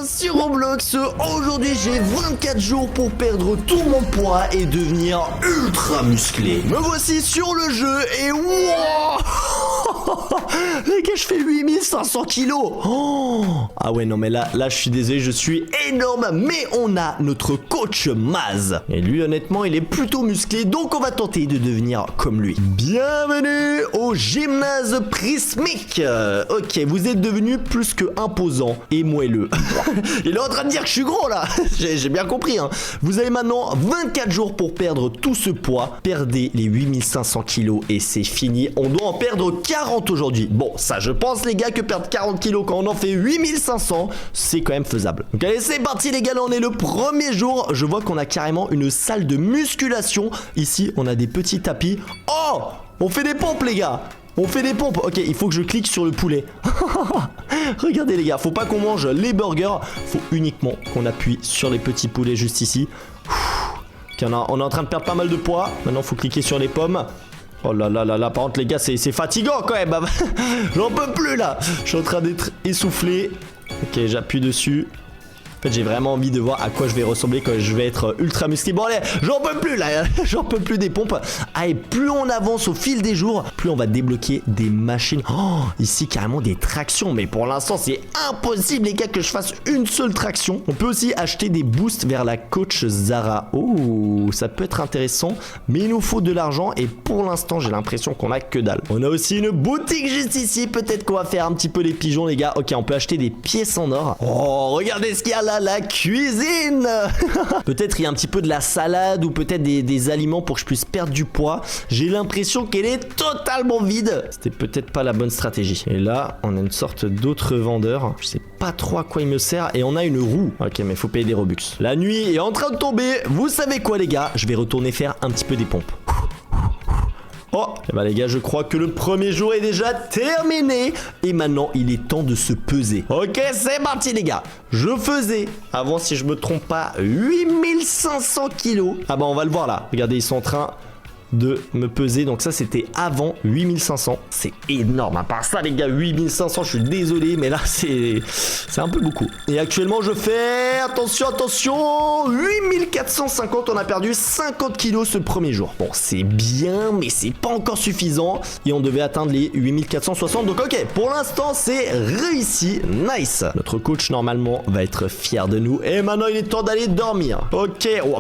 Sur Roblox, aujourd'hui j'ai 24 jours pour perdre tout mon poids et devenir ultra musclé. Me voici sur le jeu et wow les gars, je fais 8500 kilos. Oh ah ouais, non mais là je suis désolé, je suis énorme. Mais on a notre coach Maz. Et lui honnêtement il est plutôt musclé, donc on va tenter de devenir comme lui. Bienvenue au gymnase prismique. Ok, vous êtes devenu plus que imposant et moelleux. Il est en train de dire que je suis gros là. J'ai bien compris hein. Vous avez maintenant 24 jours pour perdre tout ce poids. Perdez les 8500 kilos et c'est fini. On doit en perdre 40 aujourd'hui. Bon, ça je pense les gars que perdre 40 kilos quand on en fait 8500, c'est quand même faisable. Donc allez, c'est parti les gars, là on est le premier jour. Je vois qu'on a carrément une salle de musculation. Ici, on a des petits tapis. Oh, on fait des pompes les gars. On fait des pompes. Ok, il faut que je clique sur le poulet. Regardez les gars, faut pas qu'on mange les burgers. Faut uniquement qu'on appuie sur les petits poulets juste ici. Ok, on est en train de perdre pas mal de poids. Maintenant, faut cliquer sur les pommes. Oh là là là là, par contre les gars, c'est fatigant quand même. J'en peux plus là. Je suis en train d'être essoufflé. Ok, j'appuie dessus. En fait, j'ai vraiment envie de voir à quoi je vais ressembler quand je vais être ultra musclé. Bon allez, j'en peux plus là, j'en peux plus des pompes. Ah, et plus on avance au fil des jours, plus on va débloquer des machines. Oh, ici carrément des tractions. Mais pour l'instant, c'est impossible les gars que je fasse une seule traction. On peut aussi acheter des boosts vers la coach Zara. Oh, ça peut être intéressant. Mais il nous faut de l'argent et pour l'instant, j'ai l'impression qu'on a que dalle. On a aussi une boutique juste ici. Peut-être qu'on va faire un petit peu les pigeons les gars. Ok, on peut acheter des pièces en or. Oh, regardez ce qu'il y a là. La cuisine. Peut-être il y a un petit peu de la salade ou peut-être des aliments pour que je puisse perdre du poids. J'ai l'impression qu'elle est totalement vide. C'était peut-être pas la bonne stratégie. Et là, on a une sorte d'autre vendeur. Je sais pas trop à quoi il me sert. Et on a une roue. Ok, mais faut payer des Robux. La nuit est en train de tomber. Vous savez quoi les gars? Je vais retourner faire un petit peu des pompes. Oh, et bah les gars, je crois que le premier jour est déjà terminé. Et maintenant, il est temps de se peser. Ok, c'est parti les gars. Je faisais, avant si je me trompe pas, 8500 kilos. Ah bah on va le voir là. Regardez, ils sont en train de me peser. Donc ça, c'était avant 8500. C'est énorme. À part ça, les gars, 8500, je suis désolé. Mais là, c'est un peu beaucoup. Et actuellement, je fais, attention, 8450. On a perdu 50 kilos ce premier jour. Bon, c'est bien, mais c'est pas encore suffisant. Et on devait atteindre les 8460. Donc ok, pour l'instant, c'est réussi. Nice. Notre coach, normalement, va être fier de nous. Et maintenant, il est temps d'aller dormir. Ok. Oh.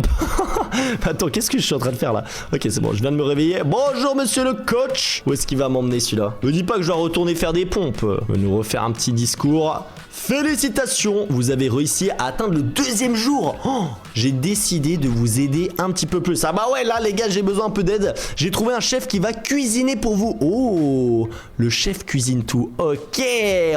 Attends, qu'est-ce que je suis en train de faire là? Ok, c'est bon, je viens de me réveiller. Bonjour monsieur le coach. Où est-ce qu'il va m'emmener celui-là? Me dis pas que je dois retourner faire des pompes. Me nous refaire un petit discours. Félicitations, vous avez réussi à atteindre le deuxième jour. Oh, j'ai décidé de vous aider un petit peu plus. Ah bah ouais, là les gars, j'ai besoin un peu d'aide. J'ai trouvé un chef qui va cuisiner pour vous. Oh, le chef cuisine tout. Ok,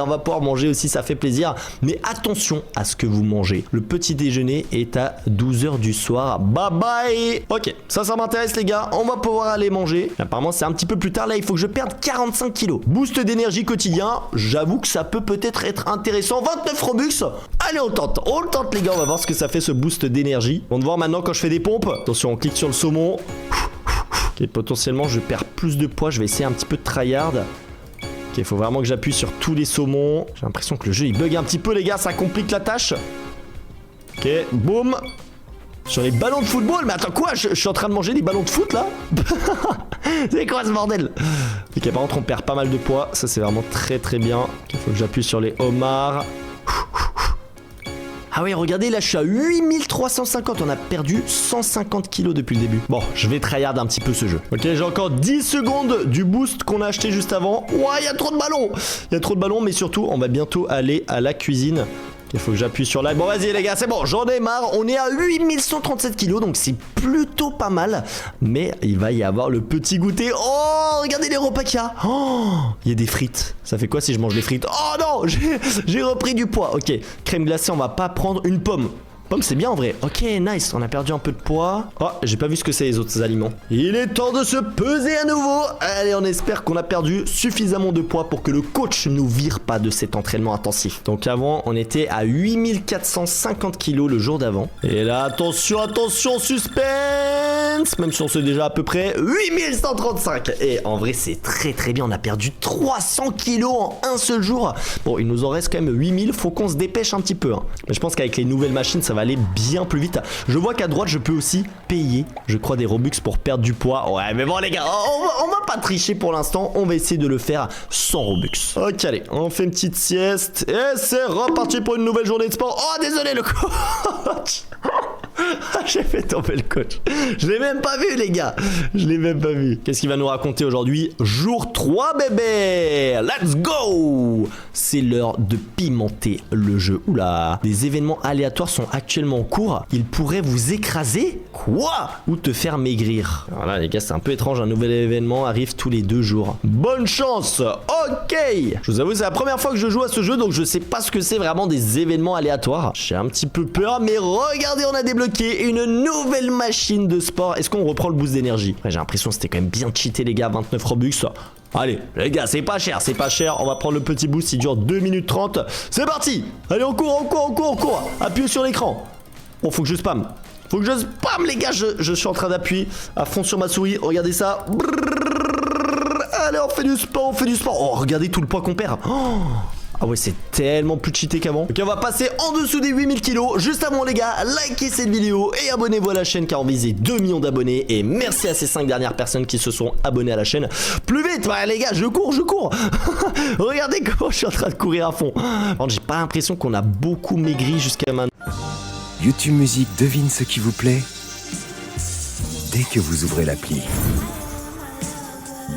on va pouvoir manger aussi, ça fait plaisir. Mais attention à ce que vous mangez. Le petit déjeuner est à 12h du soir. Bye bye. Ok, ça m'intéresse les gars. On va pouvoir aller manger. Apparemment, c'est un petit peu plus tard. Là, il faut que je perde 45 kilos. Boost d'énergie quotidien. J'avoue que ça peut peut-être être intéressant. 29 Robux. Allez, on le tente les gars, on va voir ce que ça fait ce boost d'énergie. On va voir maintenant quand je fais des pompes. Attention, on clique sur le saumon. Ok, potentiellement je perds plus de poids. Je vais essayer un petit peu de tryhard. Ok, il faut vraiment que j'appuie sur tous les saumons. J'ai l'impression que le jeu il bug un petit peu les gars, ça complique la tâche. Ok, boum. Sur les ballons de football. Mais attends quoi, je suis en train de manger des ballons de foot là. C'est quoi ce bordel? Ok, par contre on perd pas mal de poids. Ça c'est vraiment très très bien. Il faut que j'appuie sur les homards. Ah oui, regardez, là je suis à 8350. On a perdu 150 kilos depuis le début. Bon, je vais tryhard un petit peu ce jeu. Ok, j'ai encore 10 secondes du boost qu'on a acheté juste avant. Ouah, il y a trop de ballons. Il y a trop de ballons, mais surtout on va bientôt aller à la cuisine. Il faut que j'appuie sur like. Bon, vas-y les gars, c'est bon, j'en ai marre. On est à 8137 kilos, donc c'est plutôt pas mal. Mais il va y avoir le petit goûter. Oh, regardez les repas qu'il y a. Oh, il y a des frites. Ça fait quoi si je mange des frites? Oh non, j'ai repris du poids. Ok, crème glacée, on va pas prendre une pomme. Pomme, c'est bien en vrai. Ok, nice. On a perdu un peu de poids. Oh, j'ai pas vu ce que c'est les autres aliments. Il est temps de se peser à nouveau. Allez, on espère qu'on a perdu suffisamment de poids pour que le coach nous vire pas de cet entraînement intensif. Donc avant, on était à 8450 kilos le jour d'avant. Et là, attention, suspense. performance, même si on sait déjà à peu près 8135. Et en vrai, c'est très bien. On a perdu 300 kilos en un seul jour. Bon, il nous en reste quand même 8000. Faut qu'on se dépêche un petit peu. Hein. Mais je pense qu'avec les nouvelles machines, ça va aller bien plus vite. Je vois qu'à droite, je peux aussi payer, je crois, des Robux pour perdre du poids. Ouais, mais bon, les gars, on va pas tricher pour l'instant. On va essayer de le faire sans Robux. Ok, allez, on fait une petite sieste. Et c'est reparti pour une nouvelle journée de sport. Oh, désolé, le coach. J'ai fait tomber le coach. Je l'ai même pas vu, les gars. Je l'ai même pas vu. Qu'est-ce qu'il va nous raconter aujourd'hui? Jour 3, bébé. Let's go. C'est l'heure de pimenter le jeu. Oula. Des événements aléatoires sont actuellement en cours. Ils pourraient vous écraser. Quoi? Ou te faire maigrir. Alors là, les gars, c'est un peu étrange. Un nouvel événement arrive tous les 2 jours. Bonne chance. Ok. Je vous avoue, c'est la première fois que je joue à ce jeu, donc je sais pas ce que c'est vraiment des événements aléatoires. J'ai un petit peu peur, mais regardez, on a débloqué une nouvelle machine de sport. Est-ce qu'on reprend le boost d'énergie? J'ai l'impression que c'était quand même bien cheaté, les gars. 29 Robux. Allez, les gars, c'est pas cher, c'est pas cher. On va prendre le petit boost, il dure 2 minutes 30. C'est parti. Allez, on court. Appuyez sur l'écran. Bon, faut que je spam. Faut que je spam, les gars. Je suis en train d'appuyer à fond sur ma souris. Regardez ça. Allez, on fait du sport, Oh, regardez tout le poids qu'on perd. Oh. Ah ouais, c'est tellement plus cheaté qu'avant. Ok, on va passer en dessous des 8000 kilos. Juste avant, les gars, likez cette vidéo et abonnez-vous à la chaîne car on visait 2 millions d'abonnés. Et merci à ces 5 dernières personnes qui se sont abonnées à la chaîne. Plus vite, ouais, les gars, je cours. Regardez comment je suis en train de courir à fond. J'ai pas l'impression qu'on a beaucoup maigri jusqu'à maintenant. YouTube Musique devine ce qui vous plaît dès que vous ouvrez l'appli.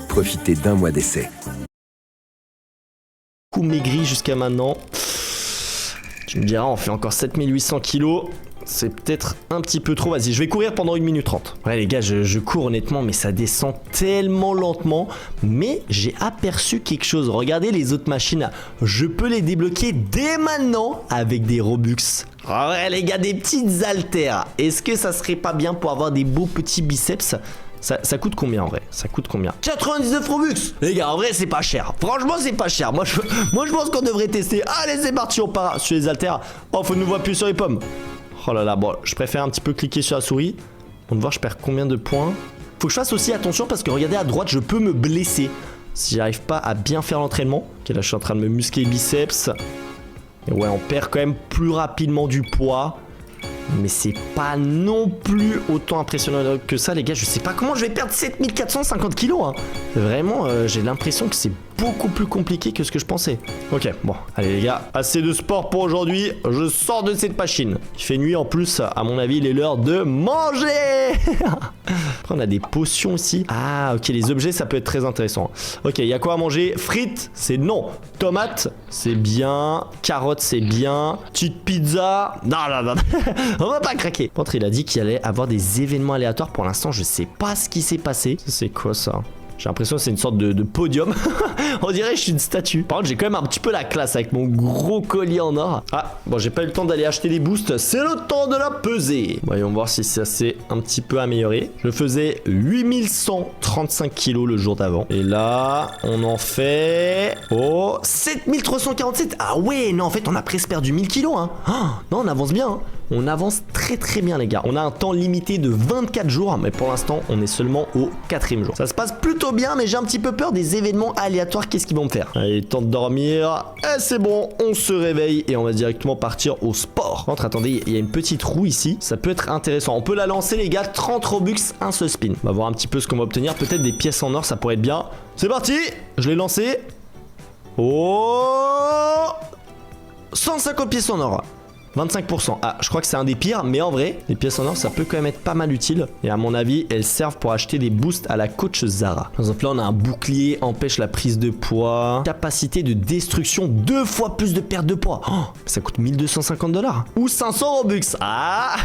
Profitez d'un mois d'essai. Maigri jusqu'à maintenant. Tu me diras, on fait encore 7800 kilos. C'est peut-être un petit peu trop. Vas-y, je vais courir pendant 1 minute 30. Ouais, les gars, je cours honnêtement, mais ça descend tellement lentement. Mais j'ai aperçu quelque chose. Regardez les autres machines. Je peux les débloquer dès maintenant avec des Robux. Ah ouais, les gars, des petites haltères. Est-ce que ça serait pas bien pour avoir des beaux petits biceps? Ça coûte combien en vrai? Ça coûte combien? 99 Robux. Les gars, en vrai, c'est pas cher. Franchement, c'est pas cher. Moi, je pense qu'on devrait tester. Allez, c'est parti, on part sur les haltères. Oh, faut nous voir appuyer sur les pommes. Oh là là, bon, je préfère un petit peu cliquer sur la souris. On va voir, je perds combien de points. Faut que je fasse aussi attention parce que regardez à droite, je peux me blesser si j'arrive pas à bien faire l'entraînement. Ok, là, je suis en train de me muscler les biceps. Et ouais, on perd quand même plus rapidement du poids. Mais c'est pas non plus autant impressionnant que ça, les gars. Je sais pas comment je vais perdre 7450 kilos. Hein. Vraiment, j'ai l'impression que c'est beaucoup plus compliqué que ce que je pensais. Ok, bon, allez les gars, assez de sport pour aujourd'hui. Je sors de cette machine. Il fait nuit en plus, à mon avis, il est l'heure de manger. Après, on a des potions aussi. Ah, ok, les objets, ça peut être très intéressant. Ok, il y a quoi à manger? Frites, c'est non. Tomates, c'est bien. Carottes, c'est bien. Petite pizza. Non. On va pas craquer. Par contre, il a dit qu'il allait avoir des événements aléatoires. Pour l'instant, je sais pas ce qui s'est passé. C'est quoi ça? J'ai l'impression que c'est une sorte de podium. On dirait que je suis une statue. Par contre, j'ai quand même un petit peu la classe avec mon gros collier en or. Ah, bon, j'ai pas eu le temps d'aller acheter des boosts. C'est le temps de la peser. Voyons voir si ça s'est un petit peu amélioré. Je faisais 8135 kilos le jour d'avant. Et là, on en fait... Oh, 7347. Ah ouais, non, en fait, on a presque perdu 1000 kilos. Hein. Oh, non, on avance bien. Hein. On avance très bien, les gars. On a un temps limité de 24 jours. Mais pour l'instant, on est seulement au 4e jour. Ça se passe plutôt bien, mais j'ai un petit peu peur des événements aléatoires. Qu'est-ce qu'ils vont me faire? Allez, temps de dormir. Et c'est bon, on se réveille et on va directement partir au sport. Par contre, attendez, il y a une petite roue ici. Ça peut être intéressant. On peut la lancer, les gars. 30 Robux, un seul spin. On va voir un petit peu ce qu'on va obtenir. Peut-être des pièces en or, ça pourrait être bien. C'est parti. Je l'ai lancé. Oh, 150 pièces en or. 25%. Ah, je crois que c'est un des pires, mais en vrai, les pièces en or, ça peut quand même être pas mal utile. Et à mon avis, elles servent pour acheter des boosts à la coach Zara. Par exemple, là, on a un bouclier, empêche la prise de poids, capacité de destruction, 2 fois plus de perte de poids. Oh, ça coûte 1250 $. Ou 500 Robux. Ah,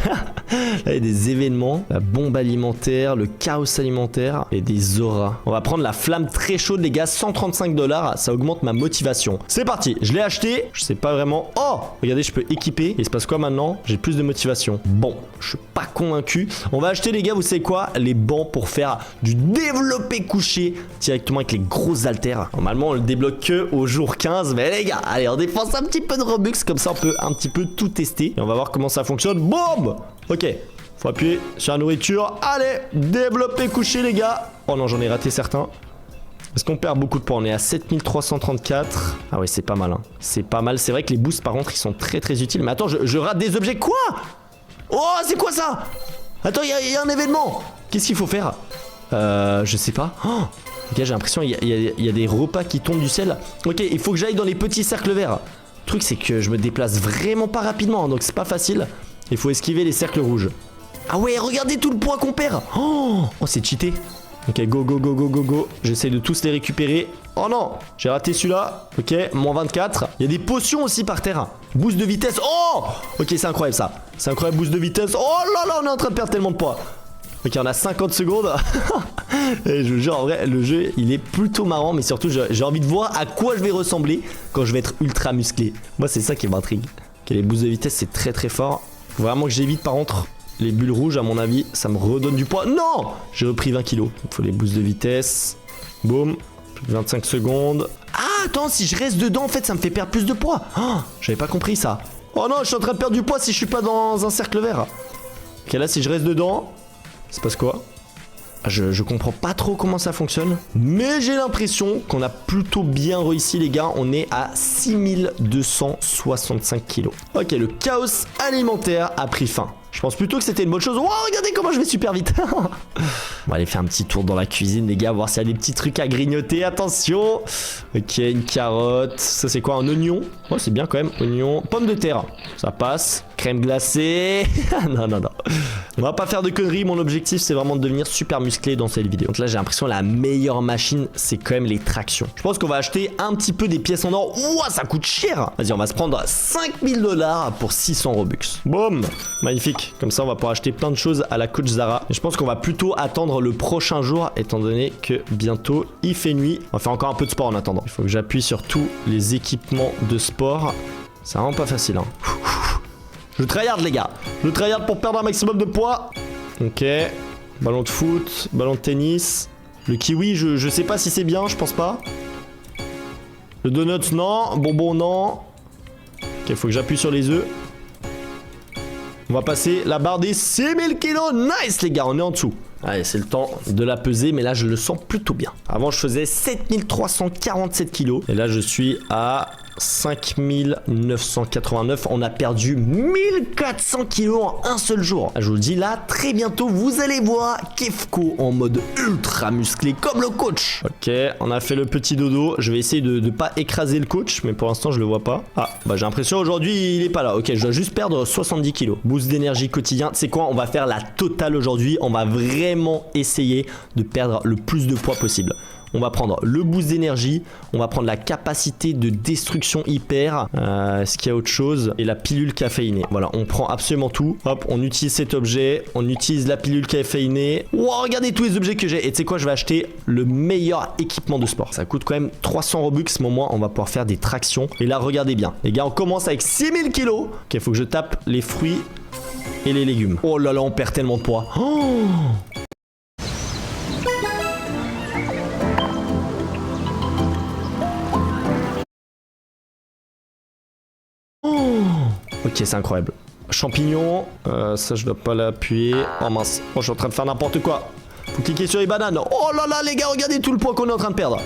là, il y a des événements, la bombe alimentaire, le chaos alimentaire et des auras. On va prendre la flamme très chaude, les gars, 135 $. Ça augmente ma motivation. C'est parti, je l'ai acheté. Je sais pas vraiment. Oh, regardez, je peux équiper. Il se passe quoi maintenant? J'ai plus de motivation. Bon, je suis pas convaincu. On va acheter, les gars, vous savez quoi? Les bancs pour faire du développé couché directement avec les gros haltères. Normalement, on le débloque que au jour 15. Mais les gars, allez, on dépense un petit peu de Robux. Comme ça, on peut un petit peu tout tester. Et on va voir comment ça fonctionne. Boum! Ok. Faut appuyer sur la nourriture. Allez, développer, coucher les gars. Oh non, j'en ai raté certains. Est-ce qu'on perd beaucoup de points? On est à 7334. Ah ouais, c'est pas mal, hein. C'est pas mal. C'est vrai que les boosts, par contre, ils sont très très utiles. Mais attends, je rate des objets. Quoi? Oh, c'est quoi ça? Attends, il y a un événement. Qu'est-ce qu'il faut faire? Je sais pas. Oh, ok, j'ai l'impression qu'il y a des repas qui tombent du ciel. Ok, il faut que j'aille dans les petits cercles verts. Le truc, c'est que je me déplace vraiment pas rapidement, hein, donc c'est pas facile. Il faut esquiver les cercles rouges. Ah ouais, regardez tout le poids qu'on perd. Oh, c'est cheaté. Ok, go, go, go, go, go, go. J'essaie de tous les récupérer. Oh non, j'ai raté celui-là. Ok, moins 24. Il y a des potions aussi par terre. Boost de vitesse. Oh, ok, c'est incroyable ça. C'est incroyable, boost de vitesse. Oh là là, on est en train de perdre tellement de poids. Ok, on a 50 secondes. Et je vous jure, en vrai, le jeu, il est plutôt marrant. Mais surtout, j'ai envie de voir à quoi je vais ressembler quand je vais être ultra musclé. Moi, c'est ça qui m'intrigue. Ok, les boosts de vitesse, c'est très très fort. Faut vraiment que j'évite par contre les bulles rouges, à mon avis. Ça me redonne du poids. Non, j'ai repris 20 kilos. Il faut les boosts de vitesse. Boum. 25 secondes. Ah, attends, si je reste dedans, en fait, ça me fait perdre plus de poids. Oh, j'avais pas compris ça. Oh non, je suis en train de perdre du poids si je suis pas dans un cercle vert. Ok, là, si je reste dedans, ça passe quoi? Je comprends pas trop comment ça fonctionne. Mais j'ai l'impression qu'on a plutôt bien réussi, les gars. On est à 6265 kilos. Ok, le chaos alimentaire a pris fin. Je pense plutôt que c'était une bonne chose. Oh, regardez comment je vais super vite. On va aller faire un petit tour dans la cuisine, les gars, voir s'il y a des petits trucs à grignoter. Attention. Ok, une carotte. Ça, c'est quoi? Un oignon? Oh, c'est bien quand même. Oignon. Pomme de terre. Ça passe. Crème glacée. Non, non, non. On va pas faire de conneries. Mon objectif, c'est vraiment de devenir super musclé dans cette vidéo. Donc là, j'ai l'impression que la meilleure machine, c'est quand même les tractions. Je pense qu'on va acheter un petit peu des pièces en or. Ouah, ça coûte cher. Vas-y, on va se prendre 5000 $ pour 600 Robux. Boum. Magnifique. Comme ça, on va pouvoir acheter plein de choses à la coach Zara. Et je pense qu'on va plutôt attendre le prochain jour, étant donné que bientôt, il fait nuit. On va faire encore un peu de sport en attendant. Il faut que j'appuie sur tous les équipements de sport. C'est vraiment pas facile, hein. Je tryhard, les gars. Je tryhard pour perdre un maximum de poids. Ok. Ballon de foot, ballon de tennis. Le kiwi, je sais pas si c'est bien, je pense pas. Le donut, non. Bonbon, non. Ok, faut que j'appuie sur les œufs. On va passer la barre des 6000 kilos. Nice, les gars, on est en dessous. Allez, c'est le temps de la peser, mais là, je le sens plutôt bien. Avant, je faisais 7347 kilos. Et là, je suis à 5989. On a perdu 1400 kilos en un seul jour. Je vous le dis là, très bientôt, vous allez voir Kefko en mode ultra musclé comme le coach. Ok, on a fait le petit dodo. Je vais essayer de ne pas écraser le coach, mais pour l'instant, je le vois pas. Ah, bah j'ai l'impression aujourd'hui, il est pas là. Ok, je dois juste perdre 70 kilos. Boost d'énergie quotidien. C'est quoi? On va faire la totale aujourd'hui. On va vraiment essayer de perdre le plus de poids possible. On va prendre le boost d'énergie, on va prendre la capacité de destruction hyper, est-ce qu'il y a autre chose? Et la pilule caféinée. Voilà, on prend absolument tout. Hop, on utilise cet objet, on utilise la pilule caféinée. Wow, regardez tous les objets que j'ai. Et tu sais quoi, je vais acheter le meilleur équipement de sport. Ça coûte quand même 300 Robux, mais au moins on va pouvoir faire des tractions. Et là, regardez bien. Les gars, on commence avec 6000 kilos. Ok, il faut que je tape les fruits et les légumes. Oh là là, on perd tellement de poids. Oh! Ok, c'est incroyable. Champignons, ça je dois pas l'appuyer. Oh mince, oh, je suis en train de faire n'importe quoi. Faut cliquer sur les bananes. Oh là là, les gars, regardez tout le poids qu'on est en train de perdre.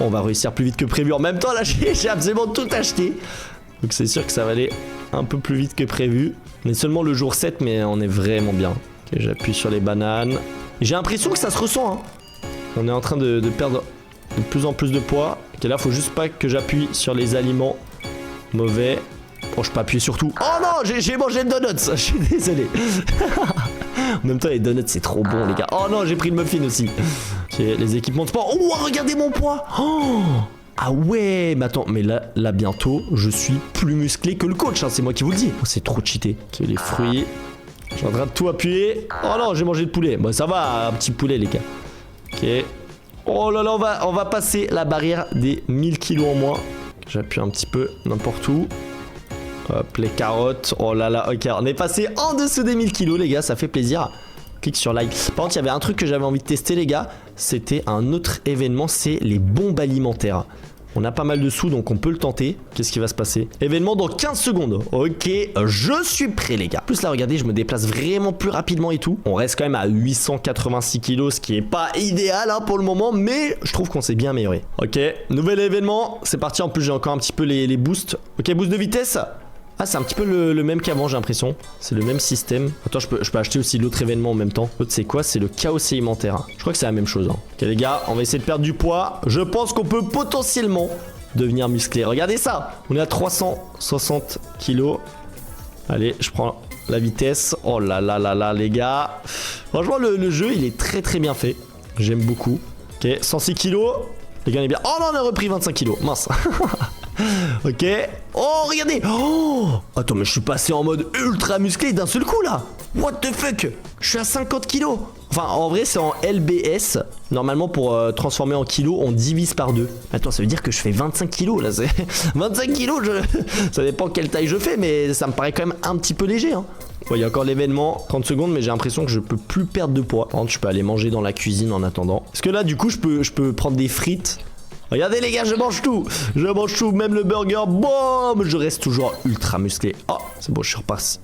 On va réussir plus vite que prévu. En même temps, là, j'ai absolument tout acheté. Donc c'est sûr que ça va aller un peu plus vite que prévu. On est seulement le jour 7, mais on est vraiment bien. Ok, j'appuie sur les bananes. J'ai l'impression que ça se ressent, hein. On est en train de perdre de plus en plus de poids. Ok, là, faut juste pas que j'appuie sur les aliments mauvais. Oh, je peux appuyer sur tout. Oh non, j'ai mangé le donuts. Je suis désolé. En même temps, les donuts, c'est trop bon, les gars. Oh non, j'ai pris le muffin aussi. Ok, les équipements de sport. Oh, regardez mon poids. Oh. Ah ouais, mais attends, mais là bientôt, je suis plus musclé que le coach, hein, c'est moi qui vous le dis. Oh, c'est trop cheaté. Ok, les fruits. Je suis en train de tout appuyer. Oh non, j'ai mangé le poulet. Bon, ça va, un petit poulet, les gars. Ok. Oh là là, on va passer la barrière des 1000 kilos en moins. J'appuie un petit peu n'importe où. Hop, les carottes. Oh là là, ok, on est passé en dessous des 1000 kilos, les gars, ça fait plaisir. Clique sur like. Par contre, il y avait un truc que j'avais envie de tester, les gars. C'était un autre événement, c'est les bombes alimentaires. On a pas mal de sous, donc on peut le tenter. Qu'est-ce qui va se passer? Événement dans 15 secondes. Ok, je suis prêt, les gars. En plus, là, regardez, je me déplace vraiment plus rapidement et tout. On reste quand même à 886 kilos, ce qui est pas idéal hein, pour le moment, mais je trouve qu'on s'est bien amélioré. Ok, nouvel événement. C'est parti. En plus, j'ai encore un petit peu les boosts. Ok, boost de vitesse. Ah, c'est un petit peu le même qu'avant, j'ai l'impression. C'est le même système. Attends, je peux acheter aussi l'autre événement en même temps. L'autre, c'est quoi? C'est le chaos alimentaire. Je crois que c'est la même chose. Hein. Ok, les gars, on va essayer de perdre du poids. Je pense qu'on peut potentiellement devenir musclé. Regardez ça. On est à 360 kilos. Allez, je prends la vitesse. Oh là là là là, les gars. Franchement, le jeu, il est très très bien fait. J'aime beaucoup. Ok, 106 kilos. Les gars, on est bien. Oh non, on a repris 25 kilos. Mince. Ok. Oh, regardez. Oh. Attends, mais je suis passé en mode ultra musclé d'un seul coup là. What the fuck? Je suis à 50 kilos. Enfin, en vrai, c'est en LBS. Normalement, pour transformer en kilos, on divise par 2. Attends, ça veut dire que je fais 25 kilos là. 25 kilos, ça dépend quelle taille je fais, mais ça me paraît quand même un petit peu léger. Hein. Bon, il y a encore l'événement, 30 secondes, mais j'ai l'impression que je peux plus perdre de poids. Par contre, je peux aller manger dans la cuisine en attendant. Parce que là, du coup, je peux prendre des frites. Regardez les gars, je mange tout, même le burger, boum, je reste toujours ultra musclé. Oh, c'est bon, je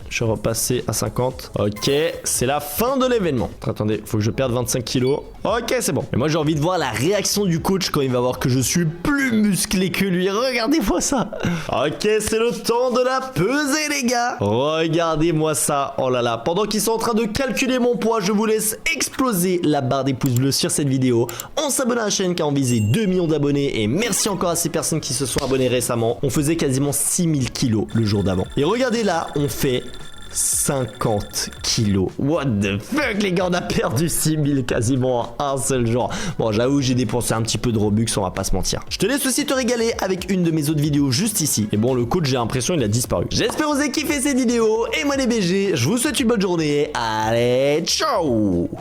suis repassé à 50. Ok, c'est la fin de l'événement. Attendez, faut que je perde 25 kilos. Ok, c'est bon. Et moi, j'ai envie de voir la réaction du coach quand il va voir que je suis plus musclé que lui. Regardez-moi ça. Ok, c'est le temps de la pesée, les gars. Regardez-moi ça. Oh là là, pendant qu'ils sont en train de calculer mon poids, je vous laisse exploser la barre des pouces bleus sur cette vidéo. On s'abonne à la chaîne car on visait 2 millions d'abonnés. Et merci encore à ces personnes qui se sont abonnées récemment. On faisait quasiment 6000 kilos le jour d'avant. Et regardez là, on fait 50 kilos. What the fuck, les gars, on a perdu 6000 quasiment en un seul jour. Bon, j'avoue, j'ai dépensé un petit peu de Robux, on va pas se mentir. Je te laisse aussi te régaler avec une de mes autres vidéos juste ici. Et bon, le coach, j'ai l'impression il a disparu. J'espère que vous avez kiffé cette vidéo. Et moi les BG, je vous souhaite une bonne journée. Allez, ciao.